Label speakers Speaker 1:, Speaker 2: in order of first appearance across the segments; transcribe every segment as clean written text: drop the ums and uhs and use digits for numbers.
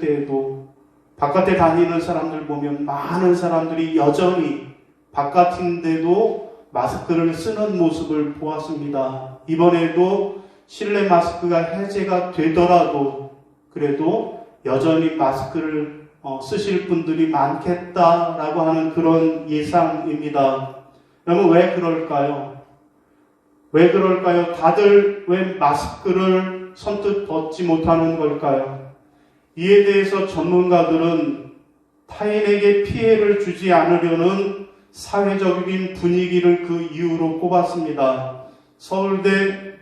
Speaker 1: 때에도 바깥에 다니는 사람들 보면 많은 사람들이 여전히 바깥인데도 마스크를 쓰는 모습을 보았습니다. 이번에도 실내 마스크가 해제가 되더라도 그래도 여전히 마스크를 쓰실 분들이 많겠다라고 하는 그런 예상입니다. 여러분, 왜 그럴까요? 왜 그럴까요? 다들 왜 마스크를 선뜻 벗지 못하는 걸까요? 이에 대해서 전문가들은 타인에게 피해를 주지 않으려는 사회적인 분위기를 그 이유로 꼽았습니다. 서울대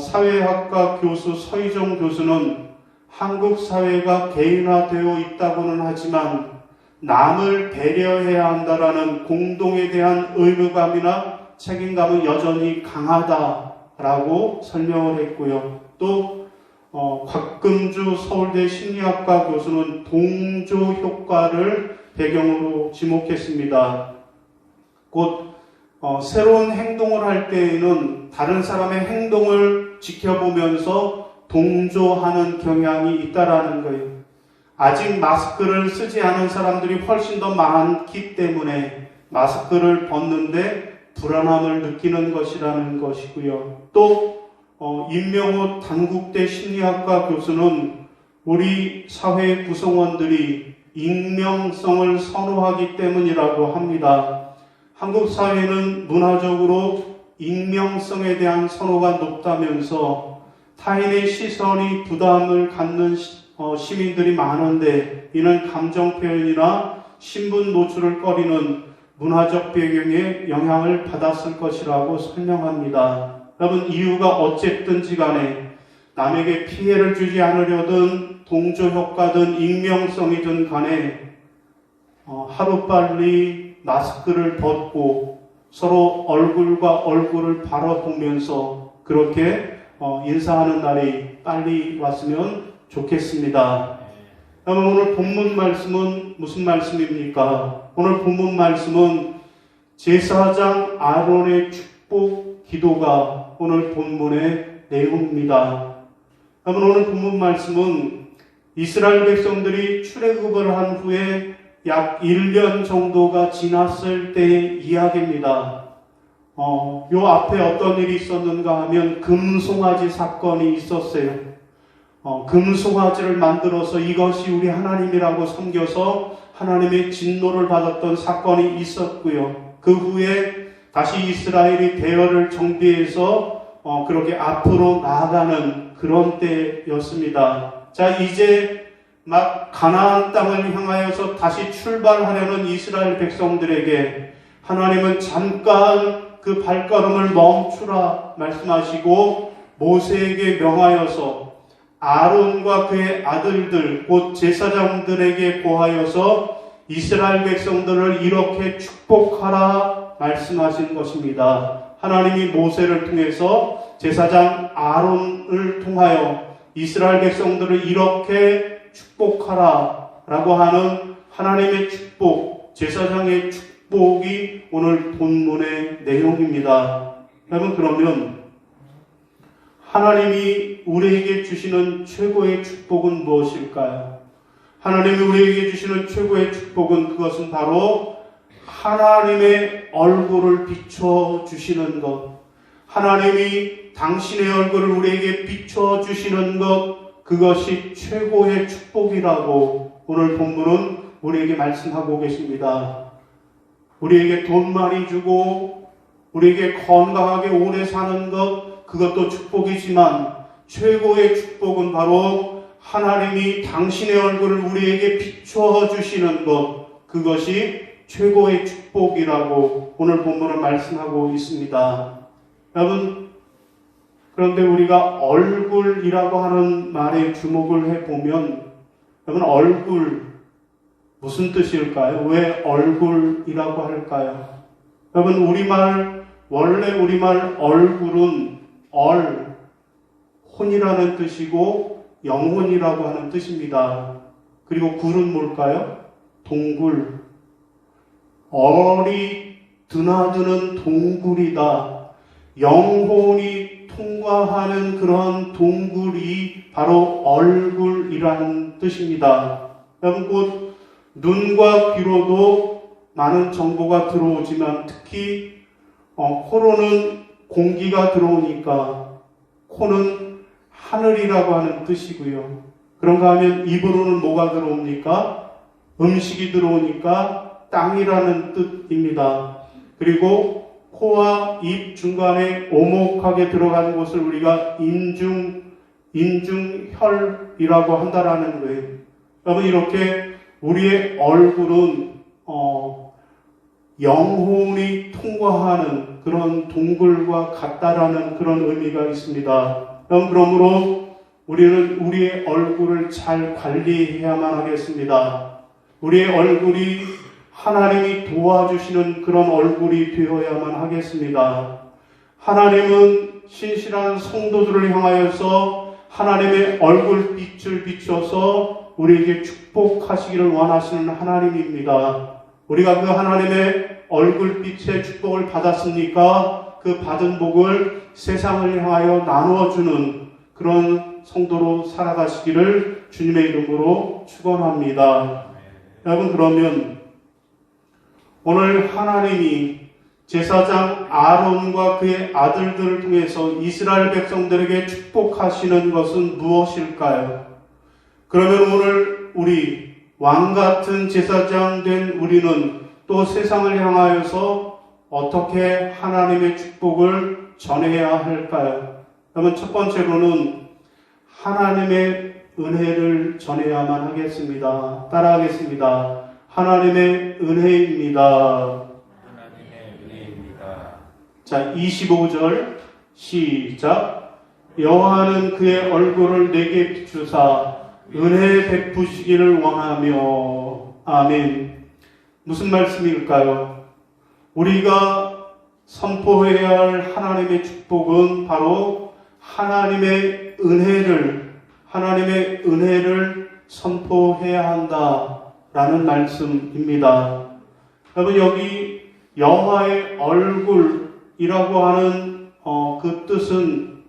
Speaker 1: 사회학과 교수 서희정 교수는 한국 사회가 개인화되어 있다고는 하지만 남을 배려해야 한다라는 공동에 대한 의무감이나 책임감은 여전히 강하다라고 설명을 했고요. 또 곽금주 서울대 심리학과 교수는 동조 효과를 배경으로 지목했습니다. 곧 새로운 행동을 할 때에는 다른 사람의 행동을 지켜보면서 동조하는 경향이 있다라는 거예요. 아직 마스크를 쓰지 않은 사람들이 훨씬 더 많기 때문에 마스크를 벗는데 불안함을 느끼는 것이라는 것이고요. 또 임명호 단국대 심리학과 교수는 우리 사회 구성원들이 익명성을 선호하기 때문이라고 합니다. 한국 사회는 문화적으로 익명성에 대한 선호가 높다면서 타인의 시선이 부담을 갖는 시민들이 많은데 이는 감정 표현이나 신분 노출을 꺼리는 문화적 배경에 영향을 받았을 것이라고 설명합니다. 여러분, 이유가 어쨌든지 간에 남에게 피해를 주지 않으려든 동조 효과든 익명성이든 간에 하루빨리 마스크를 벗고 서로 얼굴과 얼굴을 바라보면서 그렇게 인사하는 날이 빨리 왔으면 좋겠습니다. 여러분, 오늘 본문 말씀은 무슨 말씀입니까? 오늘 본문 말씀은 제사장 아론의 축복 기도가 오늘 본문의 내용입니다. 여러분, 오늘 본문 말씀은 이스라엘 백성들이 출애굽을 한 후에 약 1년 정도가 지났을 때의 이야기입니다. 요 앞에 어떤 일이 있었는가 하면 금송아지 사건이 있었어요. 금송아지를 만들어서 이것이 우리 하나님이라고 섬겨서 하나님의 진노를 받았던 사건이 있었고요. 그 후에 다시 이스라엘이 대열을 정비해서 그렇게 앞으로 나아가는 그런 때였습니다. 자, 이제 막 가나안 땅을 향하여서 다시 출발하려는 이스라엘 백성들에게 하나님은 잠깐 그 발걸음을 멈추라 말씀하시고 모세에게 명하여서 아론과 그의 아들들 곧 제사장들에게 고하여서 이스라엘 백성들을 이렇게 축복하라 말씀하신 것입니다. 하나님이 모세를 통해서 제사장 아론을 통하여 이스라엘 백성들을 이렇게 축복하라 라고 하는 하나님의 축복, 제사장의 축복이 오늘 본문의 내용입니다. 여러분, 그러면 하나님이 우리에게 주시는 최고의 축복은 무엇일까요? 하나님이 우리에게 주시는 최고의 축복은 그것은 바로 하나님의 얼굴을 비춰주시는 것, 하나님이 당신의 얼굴을 우리에게 비춰주시는 것, 그것이 최고의 축복이라고 오늘 본문은 우리에게 말씀하고 계십니다. 우리에게 돈 많이 주고 우리에게 건강하게 오래 사는 것, 그것도 축복이지만 최고의 축복은 바로 하나님이 당신의 얼굴을 우리에게 비춰주시는 것, 그것이 최고의 축복이라고 오늘 본문은 말씀하고 있습니다. 여러분, 그런데 우리가 얼굴이라고 하는 말에 주목을 해보면, 여러분, 얼굴 무슨 뜻일까요? 왜 얼굴이라고 할까요? 여러분, 원래 우리말 얼굴은 혼이라는 뜻이고 영혼이라고 하는 뜻입니다. 그리고 굴은 뭘까요? 동굴. 얼이 드나드는 동굴이다. 영혼이 통과하는 그런 동굴이 바로 얼굴이라는 뜻입니다. 여러분, 곧 눈과 귀로도 많은 정보가 들어오지만 특히 코로는 공기가 들어오니까 코는 하늘이라고 하는 뜻이고요. 그런가 하면 입으로는 뭐가 들어옵니까? 음식이 들어오니까 땅이라는 뜻입니다. 그리고 코와 입 중간에 오목하게 들어가는 곳을 우리가 인중혈이라고 한다라는 거예요. 여러분, 이렇게 우리의 얼굴은 영혼이 통과하는 그런 동굴과 같다라는 그런 의미가 있습니다. 그러므로 우리는 우리의 얼굴을 잘 관리해야만 하겠습니다. 우리의 얼굴이 하나님이 도와주시는 그런 얼굴이 되어야만 하겠습니다. 하나님은 신실한 성도들을 향하여서 하나님의 얼굴빛을 비춰서 우리에게 축복하시기를 원하시는 하나님입니다. 우리가 그 하나님의 얼굴빛의 축복을 받았으니까 그 받은 복을 세상을 향하여 나누어주는 그런 성도로 살아가시기를 주님의 이름으로 축원합니다. 여러분, 그러면 오늘 하나님이 제사장 아론과 그의 아들들을 통해서 이스라엘 백성들에게 축복하시는 것은 무엇일까요? 그러면 오늘 우리 왕같은 제사장 된 우리는 또 세상을 향하여서 어떻게 하나님의 축복을 전해야 할까요? 그러면 첫 번째로는 하나님의 은혜를 전해야만 하겠습니다. 따라하겠습니다. 하나님의 은혜입니다.
Speaker 2: 하나님의 은혜입니다.
Speaker 1: 자, 25절 시작. 여호와는 그의 얼굴을 내게 비추사 은혜 베푸시기를 원하며. 아멘. 무슨 말씀일까요? 우리가 선포해야 할 하나님의 축복은 바로 하나님의 은혜를 선포해야 한다라는 말씀입니다. 여러분, 여기 여호와의 얼굴이라고 하는 그 뜻은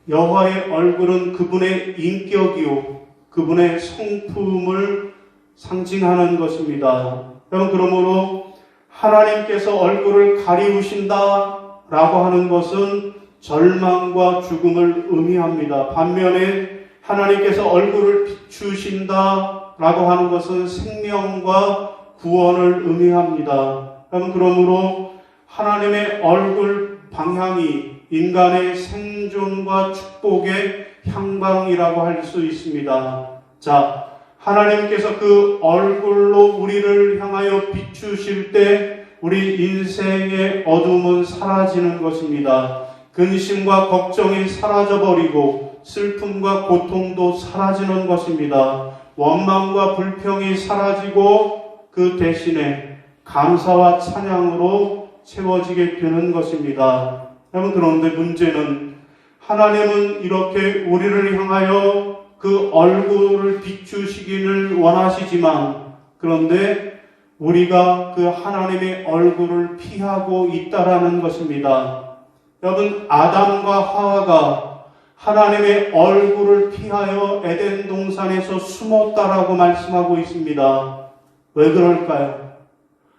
Speaker 1: 여호와의 얼굴은 그분의 인격이요, 그분의 성품을 상징하는 것입니다. 여러분, 그러므로 하나님께서 얼굴을 가리우신다라고 하는 것은 절망과 죽음을 의미합니다. 반면에 하나님께서 얼굴을 비추신다라고 하는 것은 생명과 구원을 의미합니다. 여러분, 그러므로 하나님의 얼굴 방향이 인간의 생존과 축복의 향방이라고 할 수 있습니다. 자, 하나님께서 그 얼굴로 우리를 향하여 비추실 때 우리 인생의 어둠은 사라지는 것입니다. 근심과 걱정이 사라져버리고 슬픔과 고통도 사라지는 것입니다. 원망과 불평이 사라지고 그 대신에 감사와 찬양으로 채워지게 되는 것입니다. 여러분, 그런데 문제는 하나님은 이렇게 우리를 향하여 그 얼굴을 비추시기를 원하시지만, 그런데 우리가 그 하나님의 얼굴을 피하고 있다라는 것입니다. 여러분, 아담과 하와가 하나님의 얼굴을 피하여 에덴 동산에서 숨었다라고 말씀하고 있습니다. 왜 그럴까요?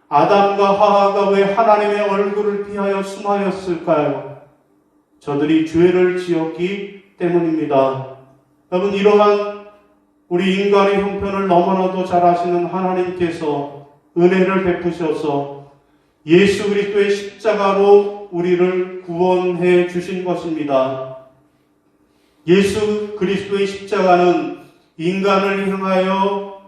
Speaker 1: 아담과 하와가 왜 하나님의 얼굴을 피하여 숨하였을까요? 저들이 죄를 지었기 때문입니다. 여러분, 이러한 우리 인간의 형편을 너무나도 잘 아시는 하나님께서 은혜를 베푸셔서 예수 그리스도의 십자가로 우리를 구원해 주신 것입니다. 예수 그리스도의 십자가는 인간을 향하여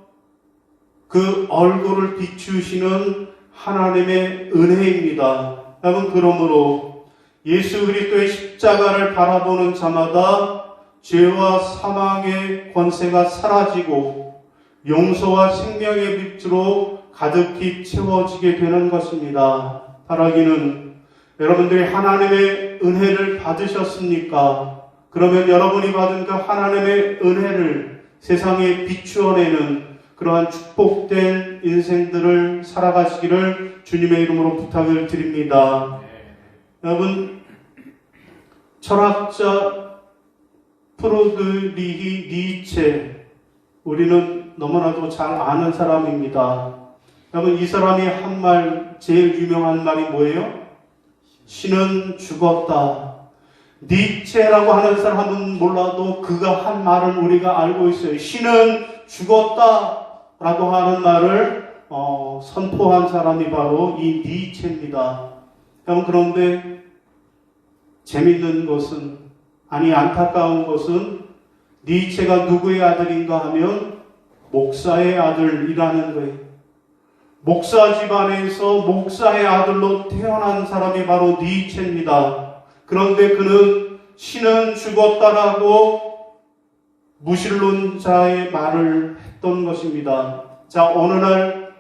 Speaker 1: 그 얼굴을 비추시는 하나님의 은혜입니다. 여러분, 그러므로 예수 그리스도의 십자가를 바라보는 자마다 죄와 사망의 권세가 사라지고 용서와 생명의 빛으로 가득히 채워지게 되는 것입니다. 바라기는 여러분들이 하나님의 은혜를 받으셨습니까? 그러면 여러분이 받은 그 하나님의 은혜를 세상에 비추어내는 그러한 축복된 인생들을 살아가시기를 주님의 이름으로 부탁을 드립니다. 여러분, 철학자 프리드리히 니체, 우리는 너무나도 잘 아는 사람입니다. 여러분, 이 사람이 한 말, 제일 유명한 말이 뭐예요? 신은 죽었다. 니체라고 하는 사람은 몰라도 그가 한 말은 우리가 알고 있어요. 신은 죽었다 라고 하는 말을 선포한 사람이 바로 이 니체입니다. 여러분, 그런데 재밌는 것은, 아니 안타까운 것은 니체가 누구의 아들인가 하면 목사의 아들이라는 거예요. 목사 집안에서 목사의 아들로 태어난 사람이 바로 니체입니다. 그런데 그는 신은 죽었다라고 무신론자의 말을 했던 것입니다. 자, 어느 날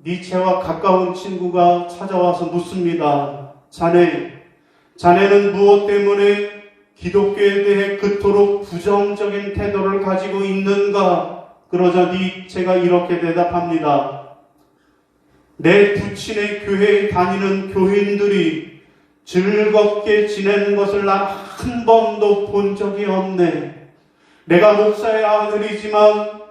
Speaker 1: 니체와 가까운 친구가 찾아와서 묻습니다. 자네는 무엇 때문에 기독교에 대해 그토록 부정적인 태도를 가지고 있는가? 그러자 니체가 이렇게 대답합니다. 내 부친의 교회에 다니는 교인들이 즐겁게 지내는 것을 난 한 번도 본 적이 없네. 내가 목사의 아들이지만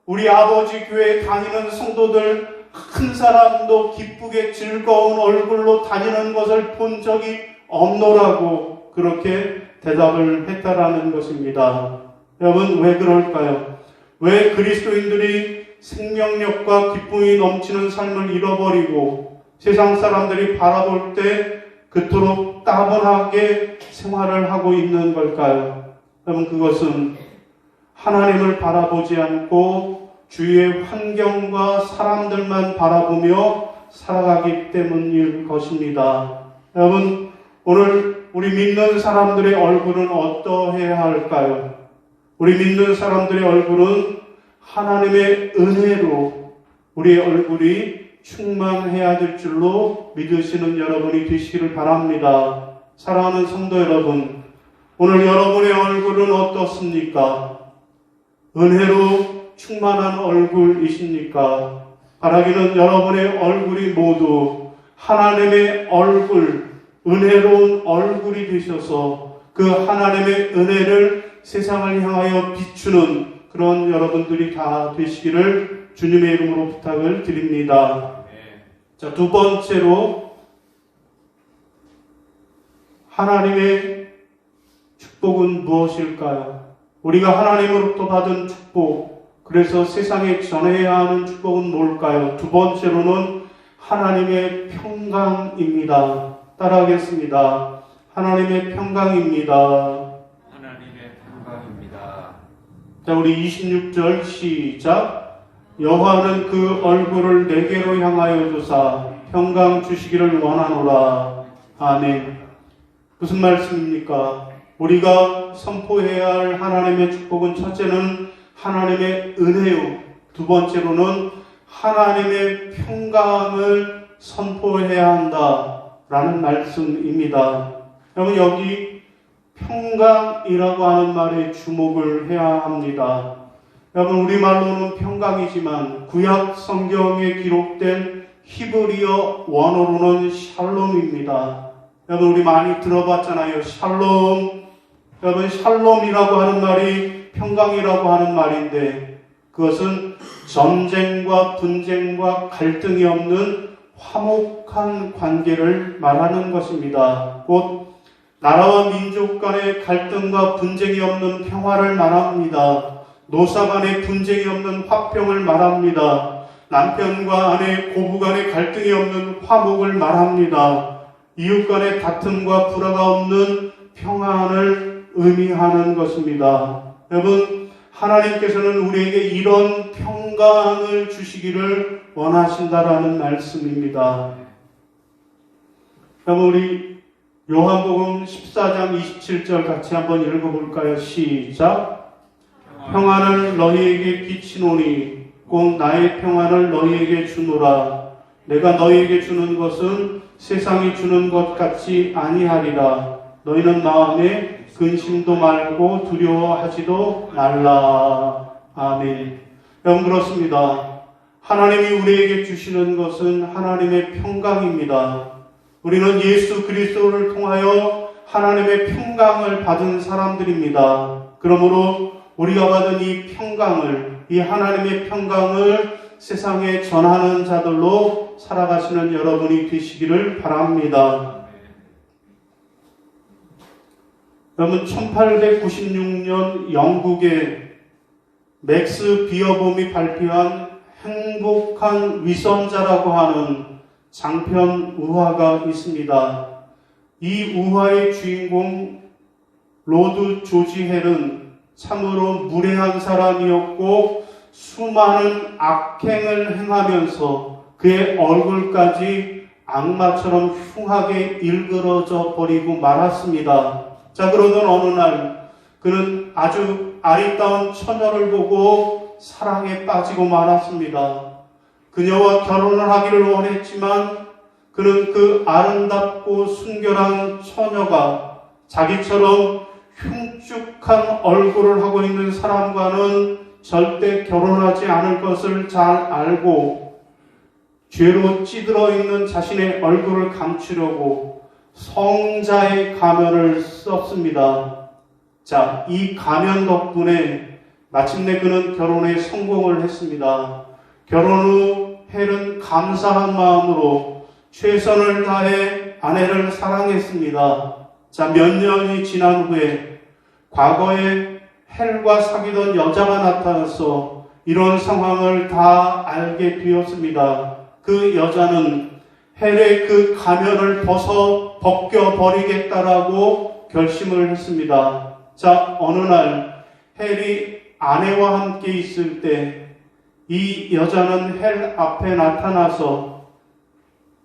Speaker 1: 우리 아버지 교회에 다니는 성도들 한 사람도 기쁘게 즐거운 얼굴로 다니는 것을 본 적이 없노라고 그렇게 대답을 했다라는 것입니다. 여러분, 왜 그럴까요? 왜 그리스도인들이 생명력과 기쁨이 넘치는 삶을 잃어버리고 세상 사람들이 바라볼 때 그토록 따분하게 생활을 하고 있는 걸까요? 여러분, 그것은 하나님을 바라보지 않고 주위의 환경과 사람들만 바라보며 살아가기 때문일 것입니다. 여러분, 오늘 우리 믿는 사람들의 얼굴은 어떠해야 할까요? 우리 믿는 사람들의 얼굴은 하나님의 은혜로 우리의 얼굴이 충만해야 될 줄로 믿으시는 여러분이 되시기를 바랍니다. 사랑하는 성도 여러분, 오늘 여러분의 얼굴은 어떻습니까? 은혜로 충만한 얼굴이십니까? 바라기는 여러분의 얼굴이 모두 하나님의 얼굴, 은혜로운 얼굴이 되셔서 그 하나님의 은혜를 세상을 향하여 비추는 그런 여러분들이 다 되시기를 주님의 이름으로 부탁을 드립니다. 자, 두 번째로 하나님의 축복은 무엇일까요? 우리가 하나님으로부터 받은 축복, 그래서 세상에 전해야 하는 축복은 뭘까요? 두 번째로는 하나님의 평강입니다. 따라하겠습니다. 하나님의 평강입니다.
Speaker 2: 하나님의 평강입니다.
Speaker 1: 자, 우리 26절 시작. 여호와는 그 얼굴을 내게로 향하여 주사 평강 주시기를 원하노라. 아멘. 무슨 말씀입니까? 우리가 선포해야 할 하나님의 축복은 첫째는 하나님의 은혜요, 두 번째로는 하나님의 평강을 선포해야 한다라는 말씀입니다. 여러분, 여기 평강이라고 하는 말에 주목을 해야 합니다. 여러분, 우리말로는 평강이지만 구약 성경에 기록된 히브리어 원어로는 샬롬입니다. 여러분, 우리 많이 들어봤잖아요. 샬롬. 여러분, 샬롬이라고 하는 말이 평강이라고 하는 말인데 그것은 전쟁과 분쟁과 갈등이 없는 화목한 관계를 말하는 것입니다. 곧 나라와 민족 간의 갈등과 분쟁이 없는 평화를 말합니다. 노사 간의 분쟁이 없는 화평을 말합니다. 남편과 아내, 고부 간의 갈등이 없는 화목을 말합니다. 이웃 간의 다툼과 불화가 없는 평안을 의미하는 것입니다. 여러분, 하나님께서는 우리에게 이런 평강을 주시기를 원하신다라는 말씀입니다. 여러분, 우리 요한복음 14장 27절 같이 한번 읽어볼까요? 시작. 평안을 너희에게 끼치노니 곧 나의 평안을 너희에게 주노라. 내가 너희에게 주는 것은 세상이 주는 것 같이 아니하리라. 너희는 마음에 근심도 말고 두려워하지도 말라. 아멘. 여러분, 그렇습니다. 하나님이 우리에게 주시는 것은 하나님의 평강입니다. 우리는 예수 그리스도를 통하여 하나님의 평강을 받은 사람들입니다. 그러므로 우리가 받은 이 평강을, 이 하나님의 평강을 세상에 전하는 자들로 살아가시는 여러분이 되시기를 바랍니다. 여러분, 1896년 영국의 맥스 비어봄이 발표한 행복한 위선자라고 하는 장편 우화가 있습니다. 이 우화의 주인공 로드 조지 헬은 참으로 무례한 사람이었고 수많은 악행을 행하면서 그의 얼굴까지 악마처럼 흉하게 일그러져 버리고 말았습니다. 자, 그러던 어느 날 그는 아주 아리따운 처녀를 보고 사랑에 빠지고 말았습니다. 그녀와 결혼을 하기를 원했지만 그는 그 아름답고 순결한 처녀가 자기처럼 흉측한 얼굴을 하고 있는 사람과는 절대 결혼하지 않을 것을 잘 알고 죄로 찌들어 있는 자신의 얼굴을 감추려고 성자의 가면을 썼습니다. 자, 이 가면 덕분에 마침내 그는 결혼에 성공을 했습니다. 결혼 후 헬은 감사한 마음으로 최선을 다해 아내를 사랑했습니다. 자, 몇 년이 지난 후에 과거에 헬과 사귀던 여자가 나타나서 이런 상황을 다 알게 되었습니다. 그 여자는 헬의 그 가면을 벗겨버리겠다라고 결심을 했습니다. 자, 어느 날 헬이 아내와 함께 있을 때 이 여자는 헬 앞에 나타나서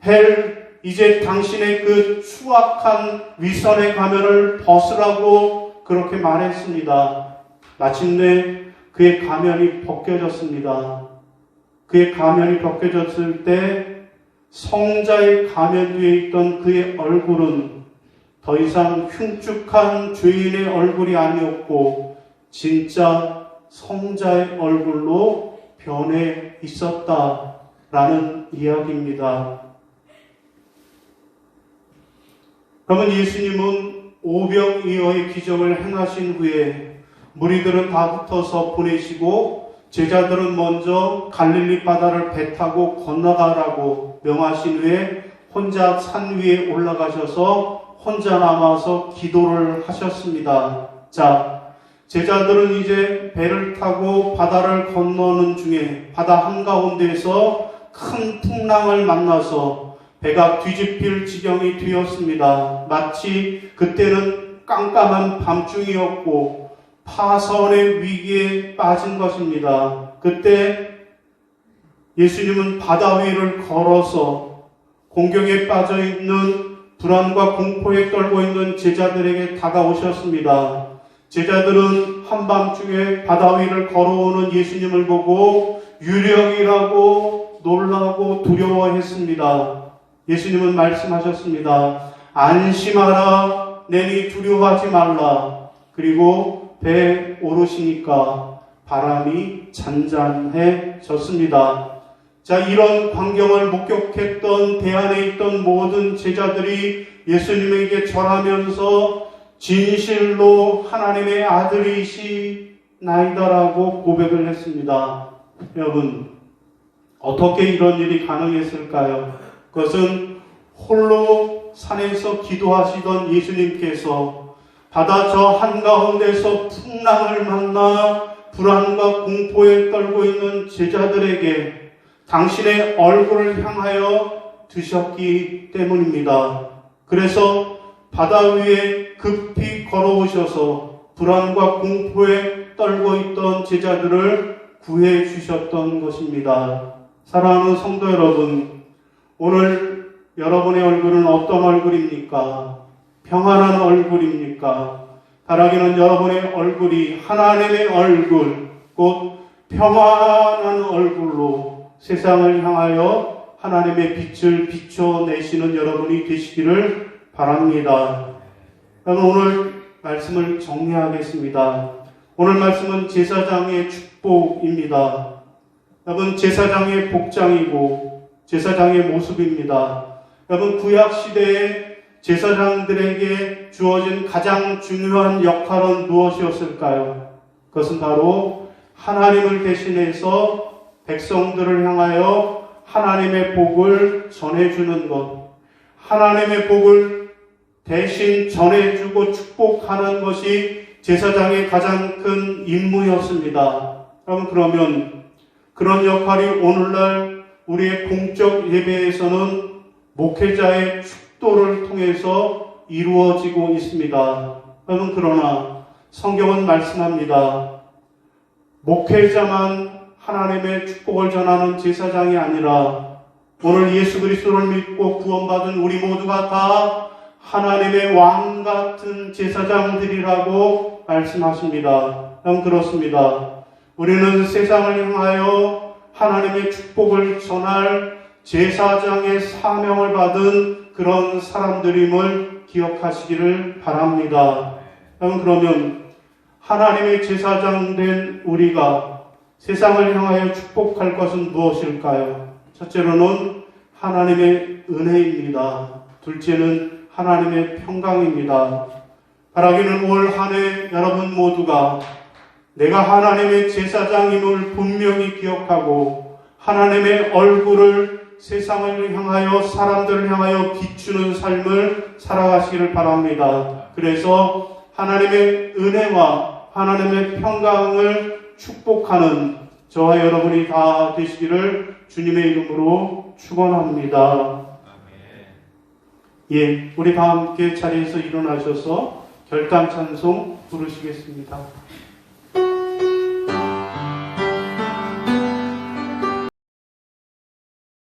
Speaker 1: 헬, 이제 당신의 그 추악한 위선의 가면을 벗으라고 그렇게 말했습니다. 마침내 그의 가면이 벗겨졌습니다. 그의 가면이 벗겨졌을 때 성자의 가면 위에 있던 그의 얼굴은 더 이상 흉측한 죄인의 얼굴이 아니었고 진짜 성자의 얼굴로 변해 있었다라는 이야기입니다. 그러면 예수님은 오병이어의 기적을 행하신 후에 무리들은 다 흩어서 보내시고 제자들은 먼저 갈릴리 바다를 배 타고 건너가라고 명하신 후에 혼자 산 위에 올라가셔서 혼자 남아서 기도를 하셨습니다. 자, 제자들은 이제 배를 타고 바다를 건너는 중에 바다 한가운데에서 큰 풍랑을 만나서 배가 뒤집힐 지경이 되었습니다. 마치 그때는 깜깜한 밤중이었고 파선의 위기에 빠진 것입니다. 그때 예수님은 바다 위를 걸어서 공경에 빠져 있는 불안과 공포에 떨고 있는 제자들에게 다가오셨습니다. 제자들은 한밤중에 바다 위를 걸어오는 예수님을 보고 유령이라고 놀라고 두려워했습니다. 예수님은 말씀하셨습니다. 안심하라, 내니 두려워하지 말라. 그리고 배에 오르시니까 바람이 잔잔해졌습니다. 자, 이런 광경을 목격했던 배 안에 있던 모든 제자들이 예수님에게 절하면서 진실로 하나님의 아들이시나이다라고 고백을 했습니다. 여러분, 어떻게 이런 일이 가능했을까요? 그것은 홀로 산에서 기도하시던 예수님께서 바다 저 한가운데서 풍랑을 만나 불안과 공포에 떨고 있는 제자들에게 당신의 얼굴을 향하여 드셨기 때문입니다. 그래서 바다 위에 급히 걸어오셔서 불안과 공포에 떨고 있던 제자들을 구해 주셨던 것입니다. 사랑하는 성도 여러분, 오늘 여러분의 얼굴은 어떤 얼굴입니까? 평안한 얼굴입니까? 바라기는 여러분의 얼굴이 하나님의 얼굴, 곧 평안한 얼굴로 세상을 향하여 하나님의 빛을 비춰내시는 여러분이 되시기를 바랍니다. 여러분, 오늘 말씀을 정리하겠습니다. 오늘 말씀은 제사장의 축복입니다. 여러분, 제사장의 복장이고 제사장의 모습입니다. 여러분, 구약 시대에 제사장들에게 주어진 가장 중요한 역할은 무엇이었을까요? 그것은 바로 하나님을 대신해서 백성들을 향하여 하나님의 복을 전해주는 것, 하나님의 복을 대신 전해주고 축복하는 것이 제사장의 가장 큰 임무였습니다. 여러분, 그러면 그런 역할이 오늘날 우리의 공적 예배에서는 목회자의 축도를 통해서 이루어지고 있습니다. 여러분, 그러나 성경은 말씀합니다. 목회자만 하나님의 축복을 전하는 제사장이 아니라 오늘 예수 그리스도를 믿고 구원받은 우리 모두가 다 하나님의 왕 같은 제사장들이라고 말씀하십니다. 여러분, 그렇습니다. 우리는 세상을 향하여 하나님의 축복을 전할 제사장의 사명을 받은 그런 사람들임을 기억하시기를 바랍니다. 여러분, 그러면 하나님의 제사장 된 우리가 세상을 향하여 축복할 것은 무엇일까요? 첫째로는 하나님의 은혜입니다. 둘째는 하나님의 평강입니다. 바라기는 올 한 해 여러분 모두가 내가 하나님의 제사장임을 분명히 기억하고 하나님의 얼굴을 세상을 향하여 사람들을 향하여 비추는 삶을 살아가시기를 바랍니다. 그래서 하나님의 은혜와 하나님의 평강을 축복하는 저와 여러분이 다 되시기를 주님의 이름으로 축원합니다. 예, 우리 다 함께 자리에서 일어나셔서 결단 찬송 부르시겠습니다.